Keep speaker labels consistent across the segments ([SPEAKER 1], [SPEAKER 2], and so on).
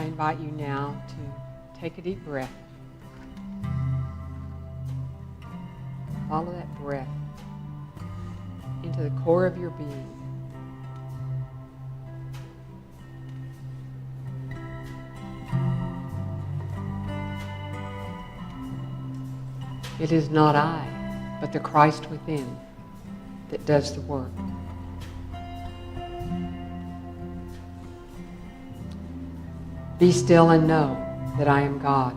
[SPEAKER 1] I invite you now to take a deep breath. Follow that breath into the core of your being. It is not I, but the Christ within that does the work. Be still and know that I am God.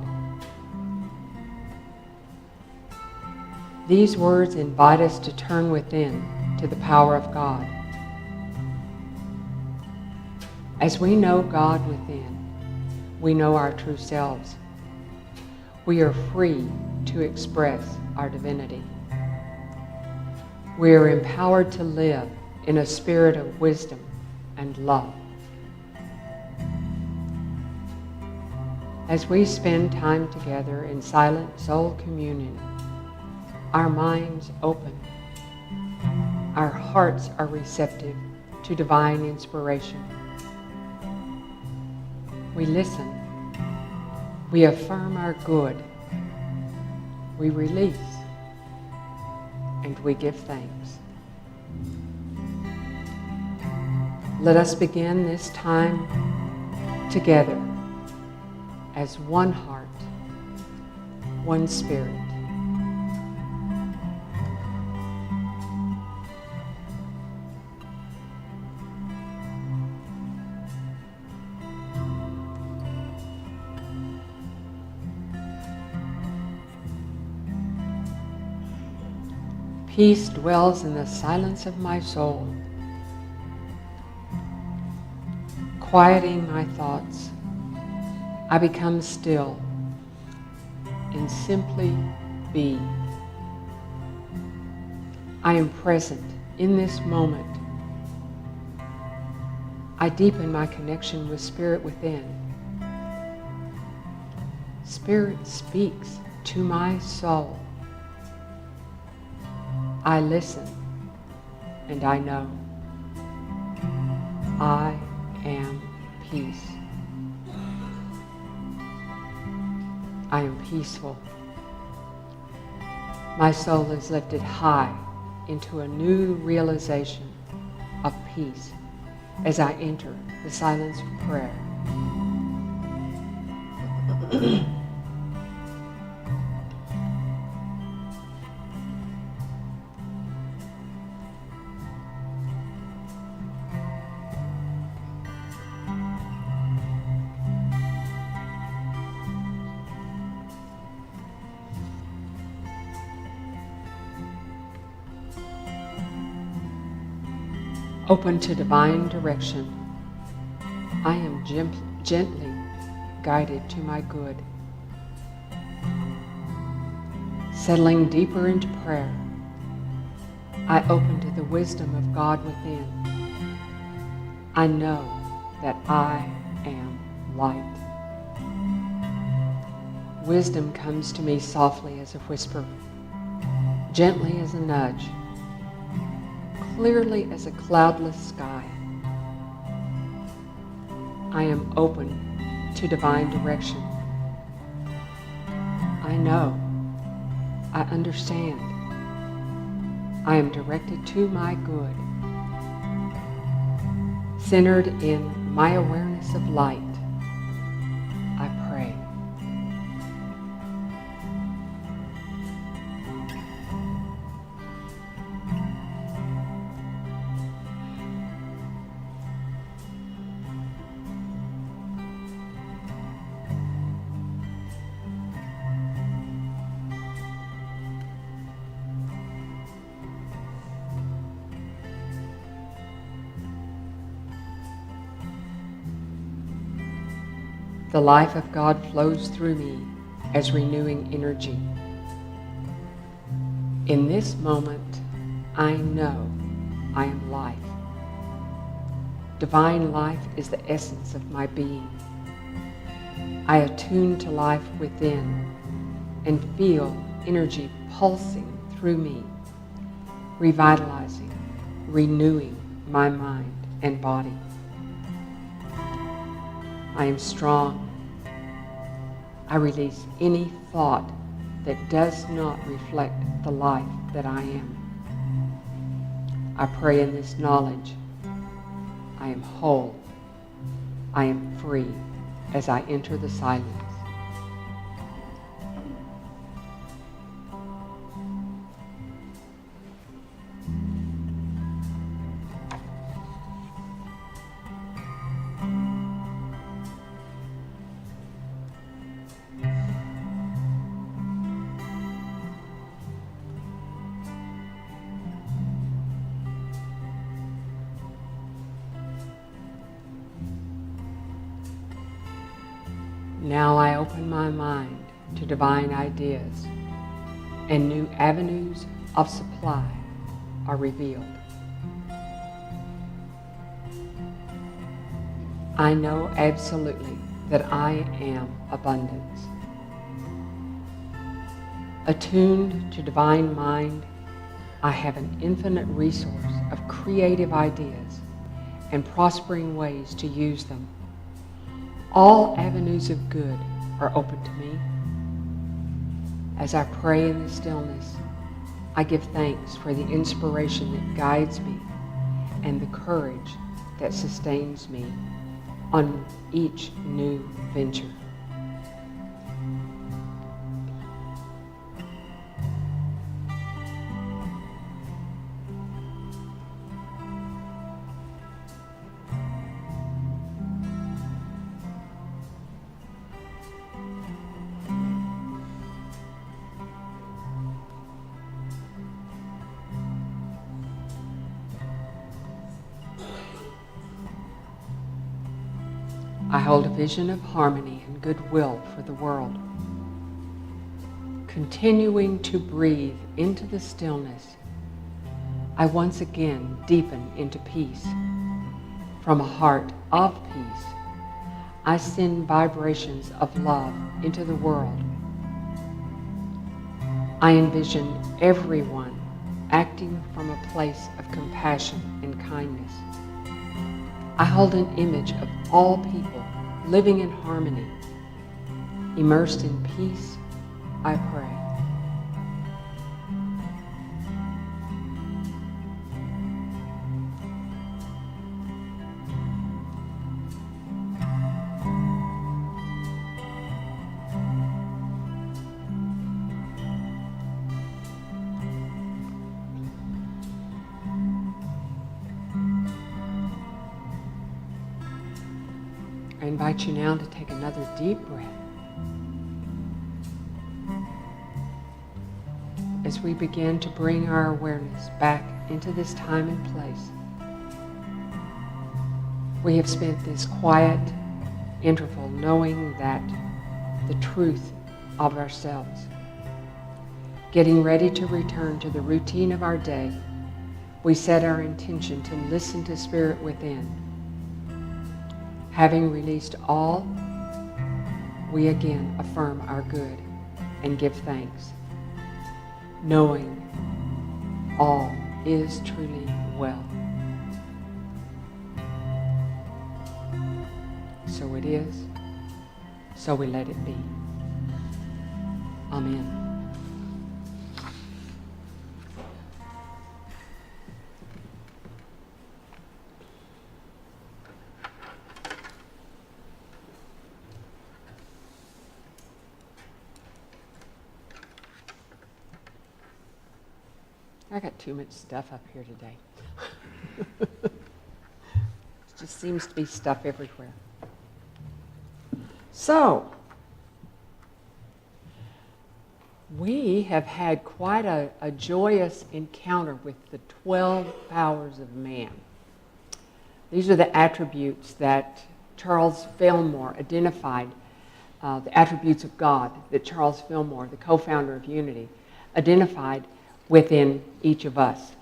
[SPEAKER 1] These words invite us to turn within to the power of God. As we know God within, we know our true selves. We are free to express our divinity. We are empowered to live in a spirit of wisdom and love. As we spend time together in silent soul communion, our minds open, our hearts are receptive to divine inspiration. We listen. We affirm our good. We release. And we give thanks. Let us begin this time together as one heart, one spirit. Peace dwells in the silence of my soul, quieting my thoughts. I become still and simply be. I am present in this moment. I deepen my connection with Spirit within. Spirit speaks to my soul. I listen, and I know. I am peace. I am peaceful. My soul is lifted high into a new realization of peace as I enter the silence of prayer. Open to divine direction, I am gently guided to my good. Settling deeper into prayer, I open to the wisdom of God within. I know that I am light. Wisdom comes to me softly as a whisper, gently as a nudge, clearly as a cloudless sky. I am open to divine direction. I know. I understand. I am directed to my good. Centered in my awareness of light, I pray. The life of God flows through me as renewing energy. In this moment, I know I am life. Divine life is the essence of my being. I attune to life within and feel energy pulsing through me, revitalizing, renewing my mind and body. I am strong. I release any thought that does not reflect the life that I am. I pray in this knowledge. I am whole. I am free as I enter the silence. Now I open my mind to divine ideas, and new avenues of supply are revealed. I know absolutely that I am abundance. Attuned to divine mind, I have an infinite resource of creative ideas and prospering ways to use them. All avenues of good are open to me. As I pray in the stillness, I give thanks for the inspiration that guides me and the courage that sustains me on each new venture. I hold a vision of harmony and goodwill for the world. Continuing to breathe into the stillness, I once again deepen into peace. From a heart of peace, I send vibrations of love into the world. I envision everyone acting from a place of compassion and kindness. I hold an image of all people living in harmony. Immersed in peace, I pray. I invite you now to take another deep breath as we begin to bring our awareness back into this time and place. We have spent this quiet interval knowing that the truth of ourselves, getting ready to return to the routine of our day. We set our intention to listen to Spirit within. Having released all, we again affirm our good and give thanks, knowing all is truly well. So it is, so we let it be. Amen. I got too much stuff up here today. It just seems to be stuff everywhere. So, we have had quite a joyous encounter with the 12 powers of man. These are the attributes that Charles Fillmore identified, the attributes of God that Charles Fillmore, the co-founder of Unity, identified within each of us.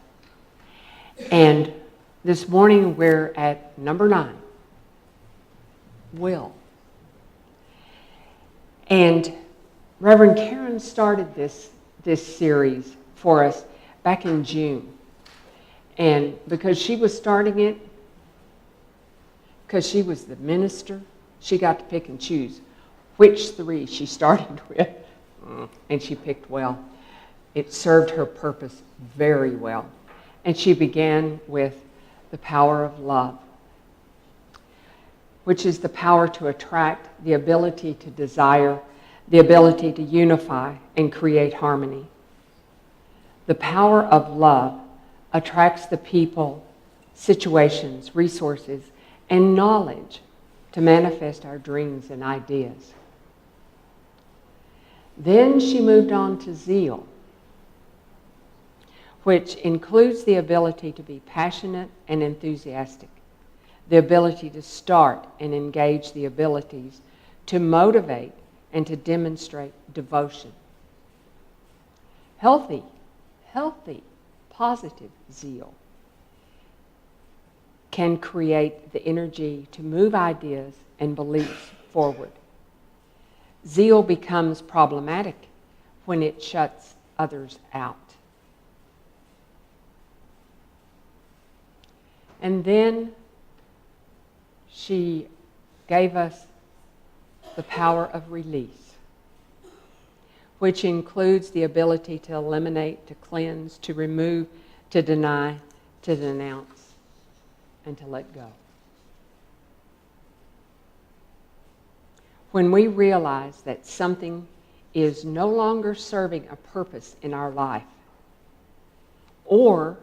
[SPEAKER 1] And this morning we're at number 9, will. And Reverend Karen started this series for us back in June. And because she was starting it, because she was the minister, she got to pick and choose which 3 she started with. And she picked well. It served her purpose very well. And she began with the power of love, which is the power to attract, the ability to desire, the ability to unify and create harmony. The power of love attracts the people, situations, resources, and knowledge to manifest our dreams and ideas. Then she moved on to zeal, which includes the ability to be passionate and enthusiastic, the ability to start and engage the abilities to motivate and to demonstrate devotion. Healthy, positive zeal can create the energy to move ideas and beliefs forward. Zeal becomes problematic when it shuts others out. And then she gave us the power of release, which includes the ability to eliminate, to cleanse, to remove, to deny, to denounce, and to let go. When we realize that something is no longer serving a purpose in our life or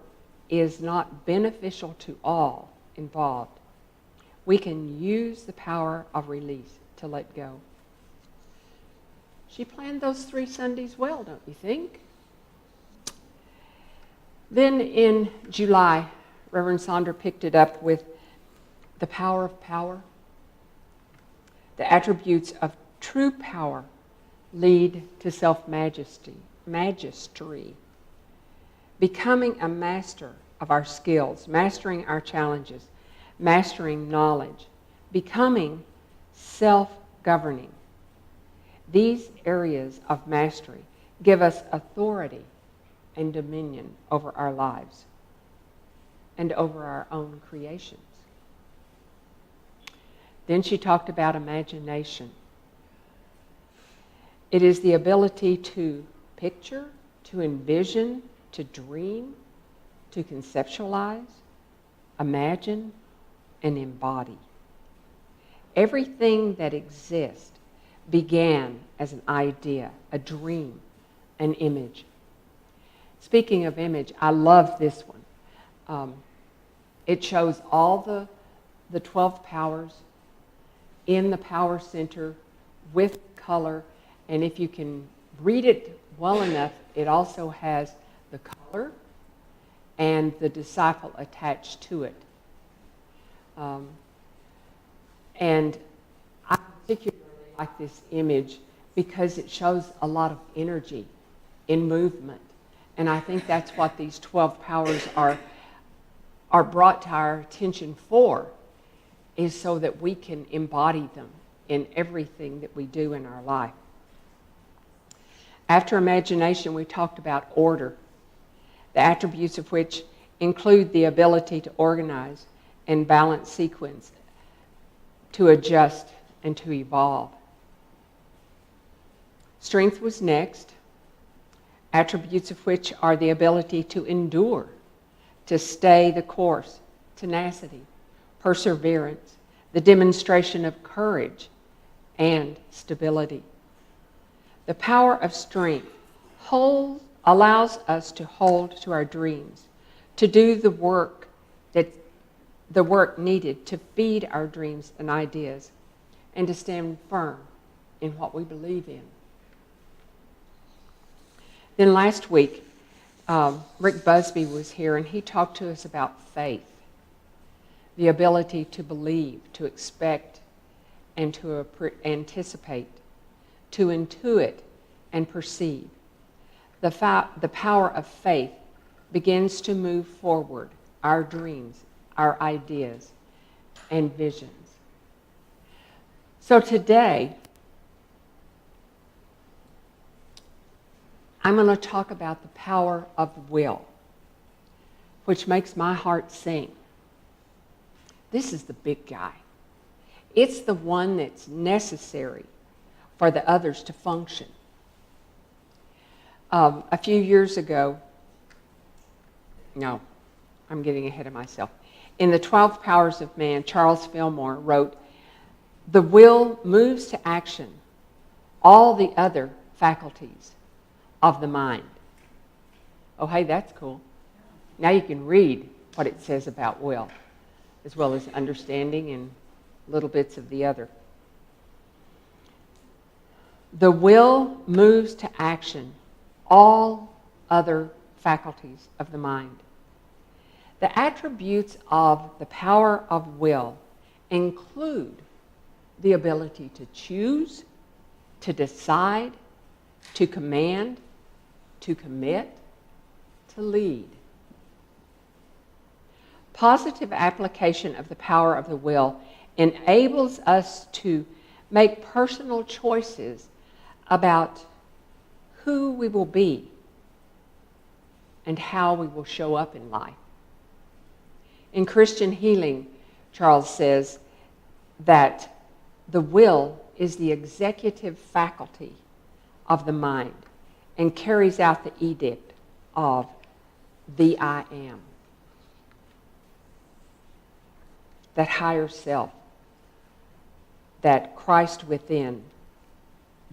[SPEAKER 1] is not beneficial to all involved, we can use the power of release to let go. She planned those 3 Sundays well, don't you think? Then in July, Reverend Sandra picked it up with the power of power. The attributes of true power lead to self-mastery, becoming a master of our skills, mastering our challenges, mastering knowledge, becoming self-governing. These areas of mastery give us authority and dominion over our lives and over our own creations. Then she talked about imagination. It is the ability to picture, to envision, to dream, to conceptualize, imagine, and embody. Everything that exists began as an idea, a dream, an image. Speaking of image, I love this one. It shows all the 12 powers in the power center with color, and if you can read it well enough, it also has the color and the disciple attached to it. And I particularly like this image because it shows a lot of energy in movement. And I think that's what these 12 powers are brought to our attention for, is so that we can embody them in everything that we do in our life. After imagination, we talked about order, the attributes of which include the ability to organize and balance sequence, to adjust and to evolve. Strength was next, attributes of which are the ability to endure, to stay the course, tenacity, perseverance, the demonstration of courage, and stability. The power of strength allows us to hold to our dreams, to do the work needed to feed our dreams and ideas, and to stand firm in what we believe in. Then last week, Rick Busby was here, and he talked to us about faith, the ability to believe, to expect, and to anticipate, to intuit and perceive. The power of faith begins to move forward our dreams, our ideas, and visions. So today, I'm going to talk about the power of will, which makes my heart sing. This is the big guy. It's the one that's necessary for the others to function. A few years ago, no, I'm getting ahead of myself. In the 12 Powers of Man, Charles Fillmore wrote, "The will moves to action all the other faculties of the mind." Oh, hey, that's cool. Now you can read what it says about will, as well as understanding and little bits of the other. The will moves to action all other faculties of the mind. The attributes of the power of will include the ability to choose, to decide, to command, to commit, to lead. Positive application of the power of the will enables us to make personal choices about who we will be and how we will show up in life. In Christian healing, Charles says that the will is the executive faculty of the mind and carries out the edict of the I am. That higher self, that Christ within,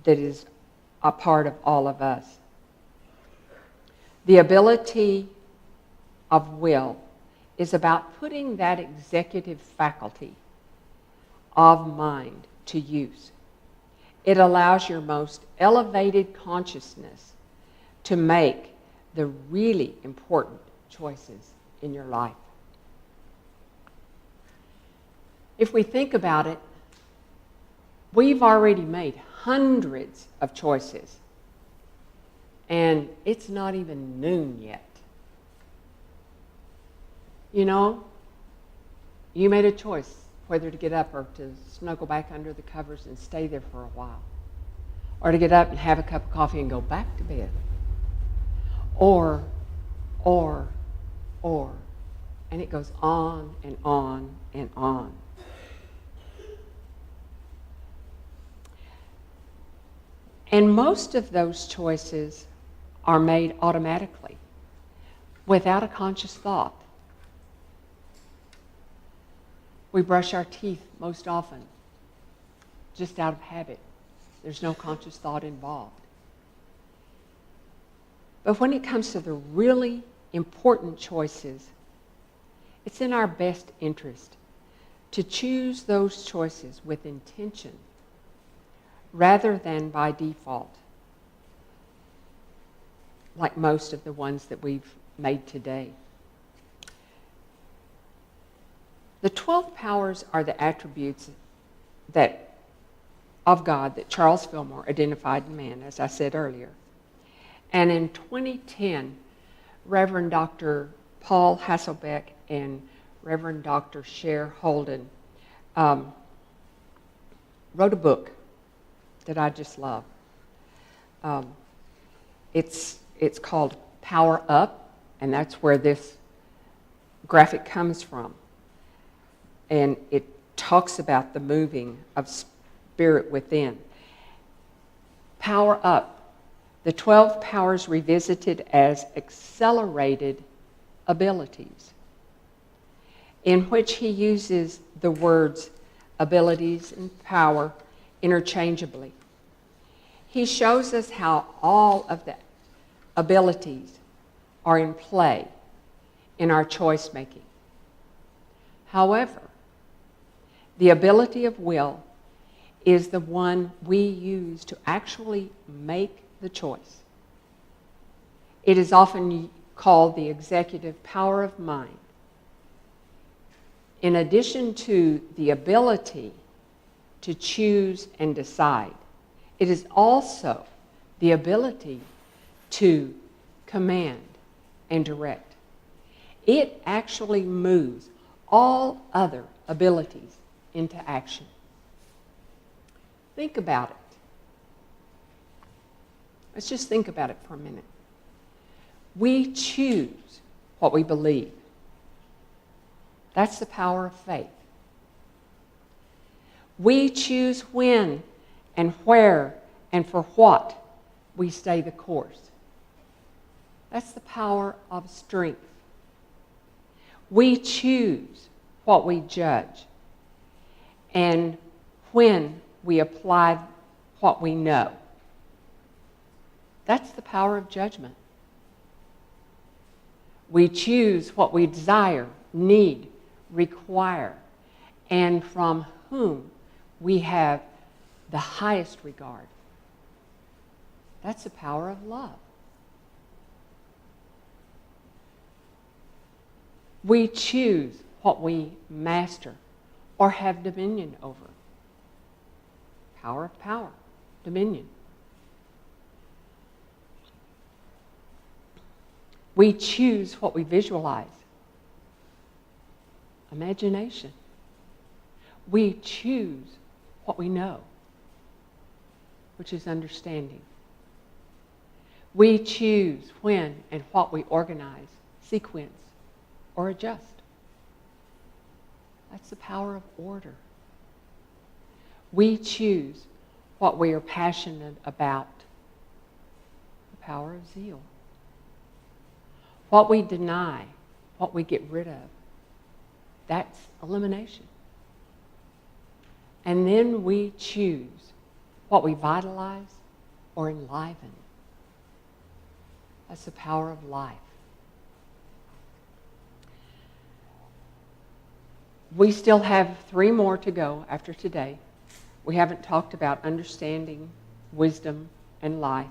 [SPEAKER 1] that is a part of all of us. The ability of will is about putting that executive faculty of mind to use. It allows your most elevated consciousness to make the really important choices in your life. If we think about it, we've already made hundreds of choices, and it's not even noon yet. You know, you made a choice whether to get up or to snuggle back under the covers and stay there for a while, or to get up and have a cup of coffee and go back to bed, or, and it goes on and on and on. And most of those choices are made automatically, without a conscious thought. We brush our teeth most often, just out of habit. There's no conscious thought involved. But when it comes to the really important choices, it's in our best interest to choose those choices with intention rather than by default, like most of the ones that we've made today. The 12 powers are the attributes of God that Charles Fillmore identified in man, as I said earlier. And in 2010, Reverend Dr. Paul Hasselbeck and Reverend Dr. Cher Holden wrote a book that I just love. It's called Power Up, and that's where this graphic comes from. And it talks about the moving of spirit within. Power Up, the 12 powers revisited as accelerated abilities, in which he uses the words abilities and power interchangeably. He shows us how all of the abilities are in play in our choice making. However, the ability of will is the one we use to actually make the choice. It is often called the executive power of mind. In addition to the ability to choose and decide, it is also the ability to command and direct. It actually moves all other abilities into action. Think about it. Let's just think about it for a minute. We choose what we believe. That's the power of faith. We choose when and where and for what we stay the course. That's the power of strength. We choose what we judge and when we apply what we know. That's the power of judgment. We choose what we desire, need, require, and from whom we have the highest regard. That's the power of love. We choose what we master or have dominion over. Power of power, dominion. We choose what we visualize. Imagination. We choose what we know, which is understanding. We choose when and what we organize, sequence, or adjust. That's the power of order. We choose what we are passionate about. The power of zeal. What we deny, what we get rid of, that's elimination. And then we choose what we vitalize or enliven. That's the power of life. We still have 3 more to go after today. We haven't talked about understanding, wisdom, and life,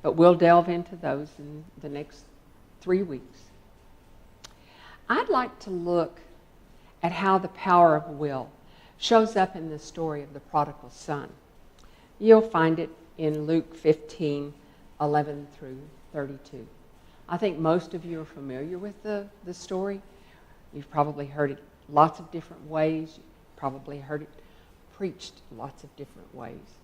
[SPEAKER 1] but we'll delve into those in the next 3 weeks. I'd like to look at how the power of will shows up in the story of the prodigal son. You'll find it in Luke 15:11 through 32. I think most of you are familiar with the story. You've probably heard it lots of different ways. You've probably heard it preached lots of different ways.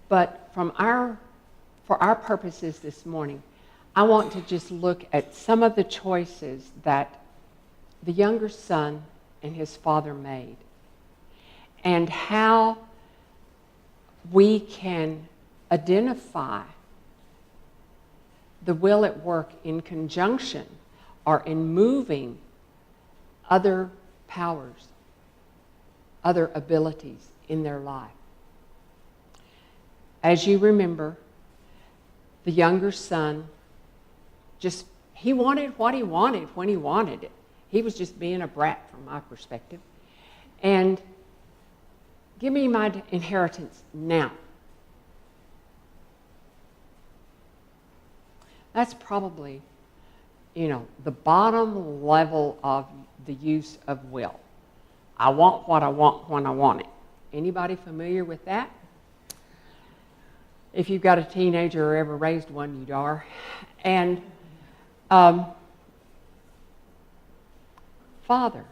[SPEAKER 1] But for our purposes this morning, I want to just look at some of the choices that the younger son and his father made, and how we can identify the will at work in conjunction or in moving other powers, other abilities in their life. As you remember, the younger son he wanted what he wanted when he wanted it. He was just being a brat from my perspective. And give me my inheritance now. That's probably, the bottom level of the use of will. I want what I want when I want it. Anybody familiar with that? If you've got a teenager or ever raised one, you are. And Father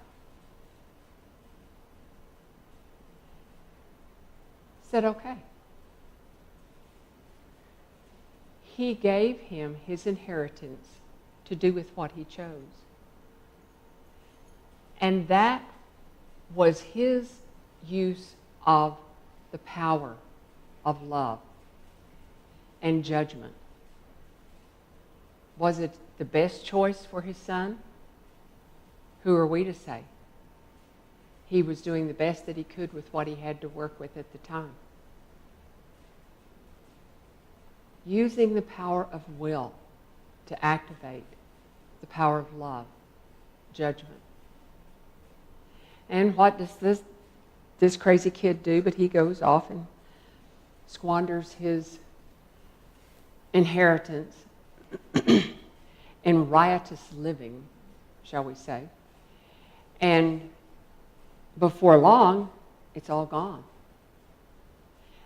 [SPEAKER 1] said, okay. He gave him his inheritance to do with what he chose. And that was his use of the power of love and judgment. Was it the best choice for his son? Who are we to say? He was doing the best that he could with what he had to work with at the time. Using the power of will to activate the power of love, judgment. And what does this crazy kid do? But he goes off and squanders his inheritance in riotous living, shall we say. And before long, it's all gone.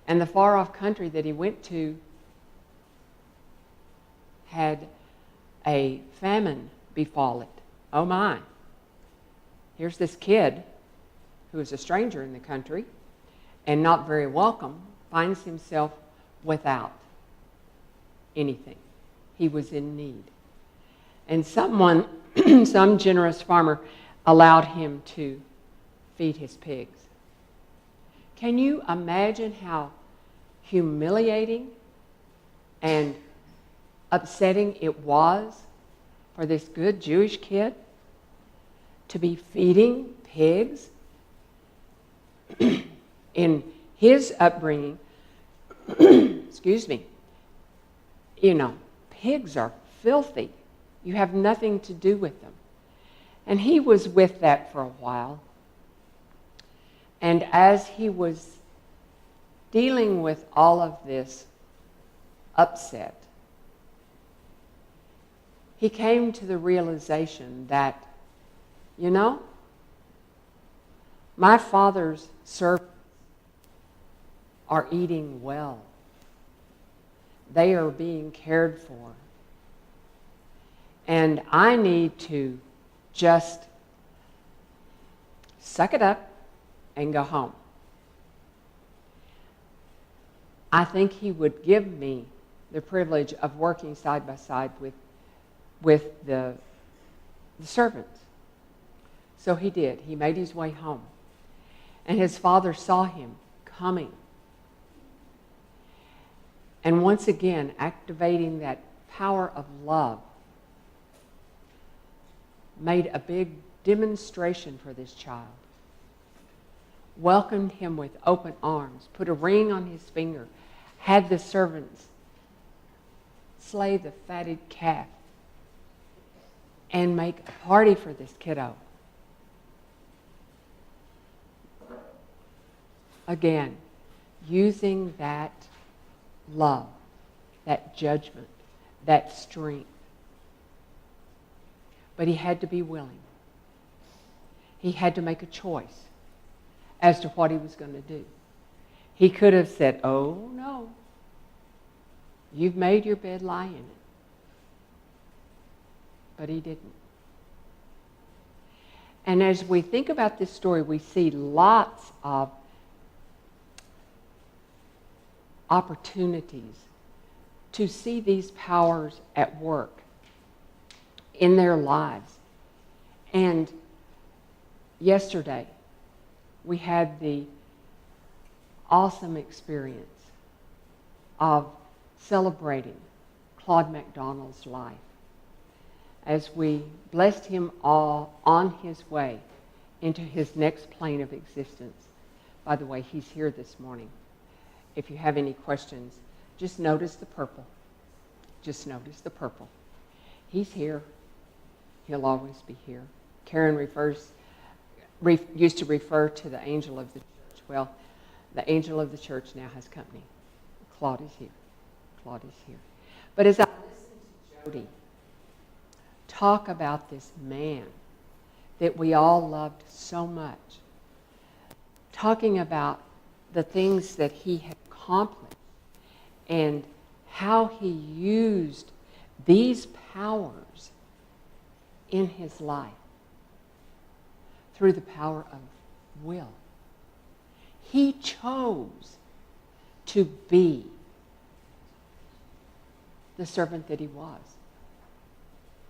[SPEAKER 1] And the far-off country that he went to had a famine befall it. Oh my. Here's this kid who is a stranger in the country and not very welcome, finds himself without anything. He was in need. And some generous farmer allowed him to feed his pigs. Can you imagine how humiliating and upsetting it was for this good Jewish kid to be feeding pigs? In his upbringing, excuse me, pigs are filthy. You have nothing to do with them. And he was with that for a while. And as he was dealing with all of this upset, he came to the realization that, my father's servants are eating well. They are being cared for. And I need to just suck it up and go home. I think he would give me the privilege of working side by side with the servants. So he did. He made his way home. And his father saw him coming And once again, activating that power of love made a big demonstration for this child. Welcomed him with open arms, put a ring on his finger, had the servants slay the fatted calf, and make a party for this kiddo. Again, using that love, that judgment, that strength. But he had to be willing. He had to make a choice as to what he was going to do. He could have said, "Oh, no, you've made your bed, lie in it." But he didn't. And as we think about this story, we see lots of opportunities to see these powers at work in their lives. And yesterday, we had the awesome experience of celebrating Claude MacDonald's life as we blessed him all on his way into his next plane of existence. By the way, he's here this morning. If you have any questions, just notice the purple. Just notice the purple. He's here. He'll always be here. Karen used to refer to the angel of the church. Well, the angel of the church now has company. Claude is here. Claude is here. But as I listen to Jody talk about this man that we all loved so much, talking about the things that he had accomplished and how he used these powers in his life through the power of will. He chose to be the servant that he was.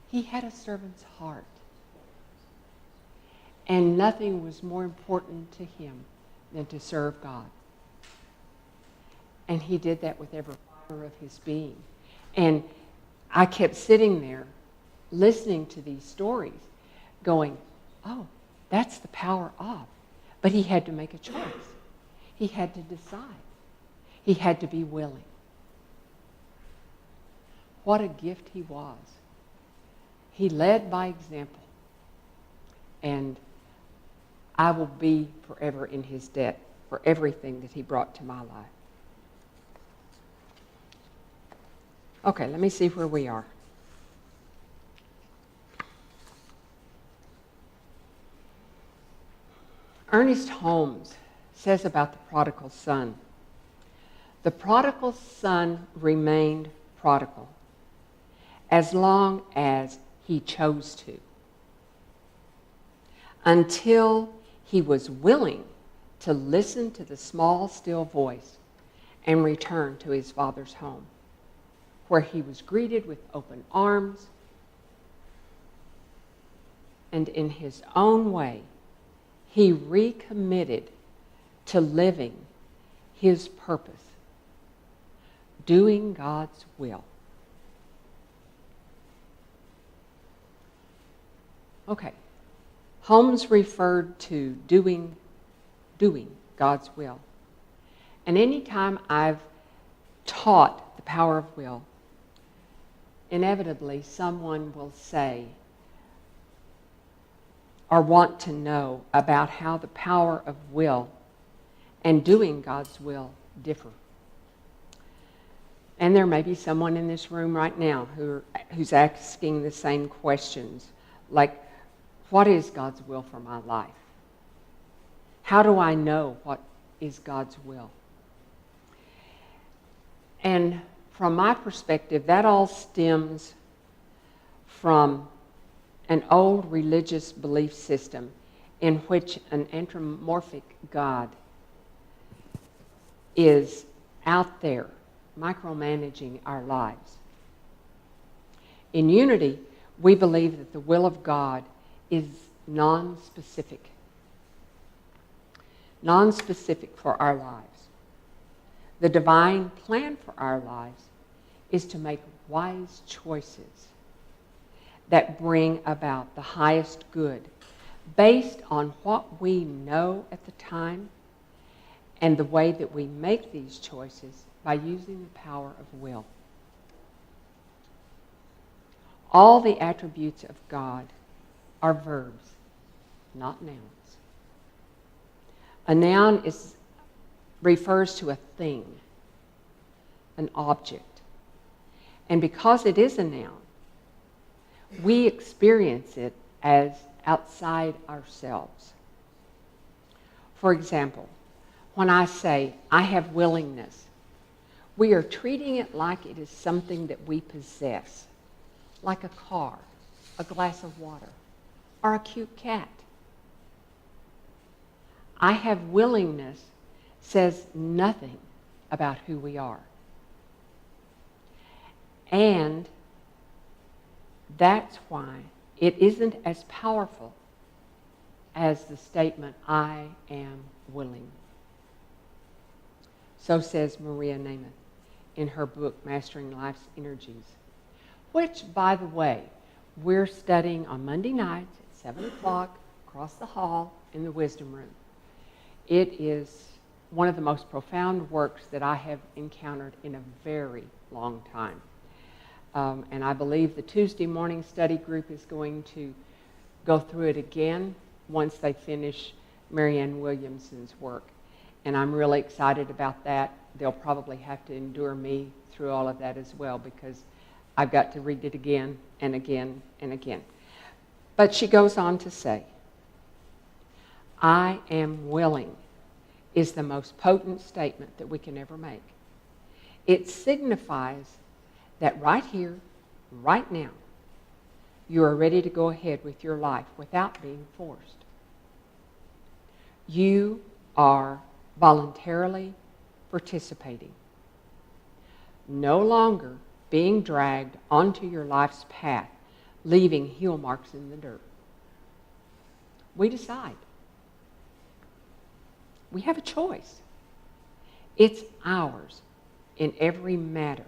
[SPEAKER 1] He had a servant's heart. And nothing was more important to him than to serve God. And he did that with every fiber of his being. And I kept sitting there listening to these stories going, oh, that's the power of. But he had to make a choice. He had to decide. He had to be willing. What a gift he was. He led by example. And I will be forever in his debt for everything that he brought to my life. Okay, let me see where we are. Ernest Holmes says about the prodigal son, the prodigal son remained prodigal as long as he chose to, until he was willing to listen to the small, still voice and return to his father's home, where he was greeted with open arms, and in his own way, he recommitted to living his purpose, doing God's will. Okay, Holmes referred to doing God's will. And anytime I've taught the power of will, inevitably someone will say or want to know about how the power of will and doing God's will differ. And there may be someone in this room right now who's asking the same questions, like, what is God's will for my life? How do I know what is God's will? And from my perspective, that all stems from an old religious belief system in which an anthropomorphic God is out there micromanaging our lives. In Unity, we believe that the will of God is non-specific for our lives. The divine plan for our lives is to make wise choices that bring about the highest good based on what we know at the time and the way that we make these choices by using the power of will. All the attributes of God are verbs, not nouns. A noun refers to a thing, an object. And because it is a noun, we experience it as outside ourselves. For example, when I say, I have willingness, we are treating it like it is something that we possess, like a car, a glass of water, or a cute cat. I have willingness says nothing about who we are. And that's why it isn't as powerful as the statement, I am willing. So says Maria Namath in her book, Mastering Life's Energies, which, by the way, we're studying on Monday nights at 7 o'clock across the hall in the Wisdom Room. It is one of the most profound works that I have encountered in a very long time. And I believe the Tuesday morning study group is going to go through it again once they finish Marianne Williamson's work. And I'm really excited about that. They'll probably have to endure me through all of that as well, because I've got to read it again and again and again. But she goes on to say, I am willing is the most potent statement that we can ever make. It signifies that right here, right now, you are ready to go ahead with your life without being forced. You are voluntarily participating, no longer being dragged onto your life's path, leaving heel marks in the dirt. We decide. We have a choice. It's ours in every matter.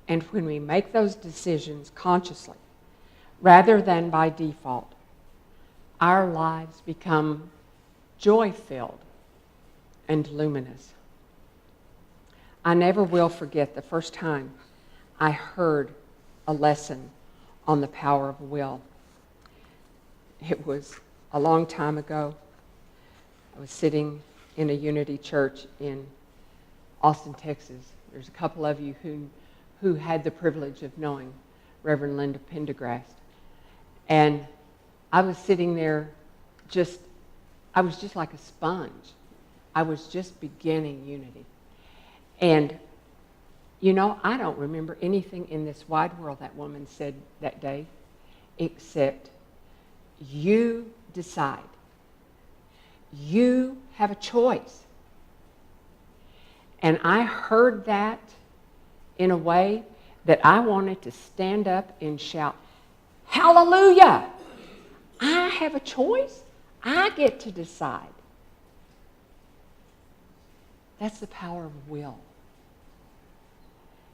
[SPEAKER 1] And when we make those decisions consciously, rather than by default, our lives become joy-filled and luminous. I never will forget the first time I heard a lesson on the power of will. It was a long time ago. I was sitting in a Unity church in Austin, Texas. There's a couple of you who had the privilege of knowing Reverend Linda Pendergrast. And I was sitting there I was just like a sponge. I was just beginning Unity. And, you know, I don't remember anything in this wide world that woman said that day, except you decide. You have a choice. And I heard that in a way that I wanted to stand up and shout, hallelujah! I have a choice. I get to decide. That's the power of will.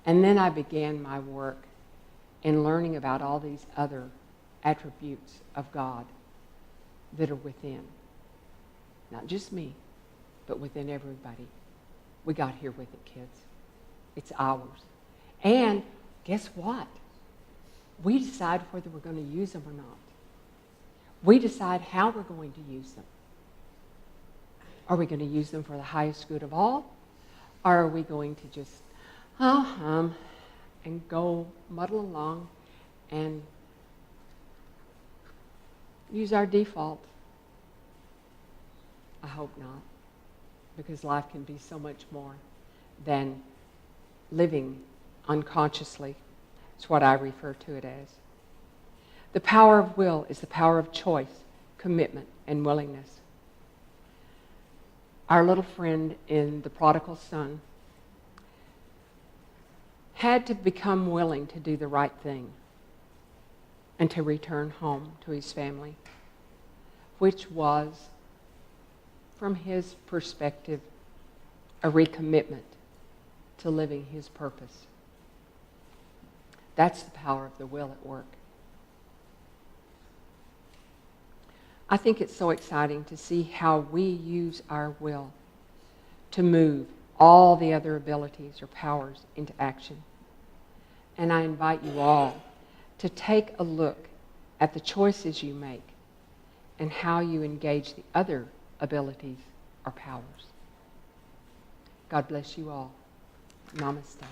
[SPEAKER 1] And then I began my work in learning about all these other attributes of God that are within. Not just me, but within everybody. We got here with it, kids. It's ours. And guess what? We decide whether we're going to use them or not. We decide how we're going to use them. Are we going to use them for the highest good of all? Or are we going to just and go muddle along and use our default? I hope not, because life can be so much more than living unconsciously. It's what I refer to it as. The power of will is the power of choice, commitment, and willingness. Our little friend in The Prodigal Son had to become willing to do the right thing and to return home to his family, which was, from his perspective, a recommitment to living His purpose. That's the power of the will at work. I think it's so exciting to see how we use our will to move all the other abilities or powers into action. And I invite you all to take a look at the choices you make and how you engage the other abilities or powers. God bless you all. Namaste.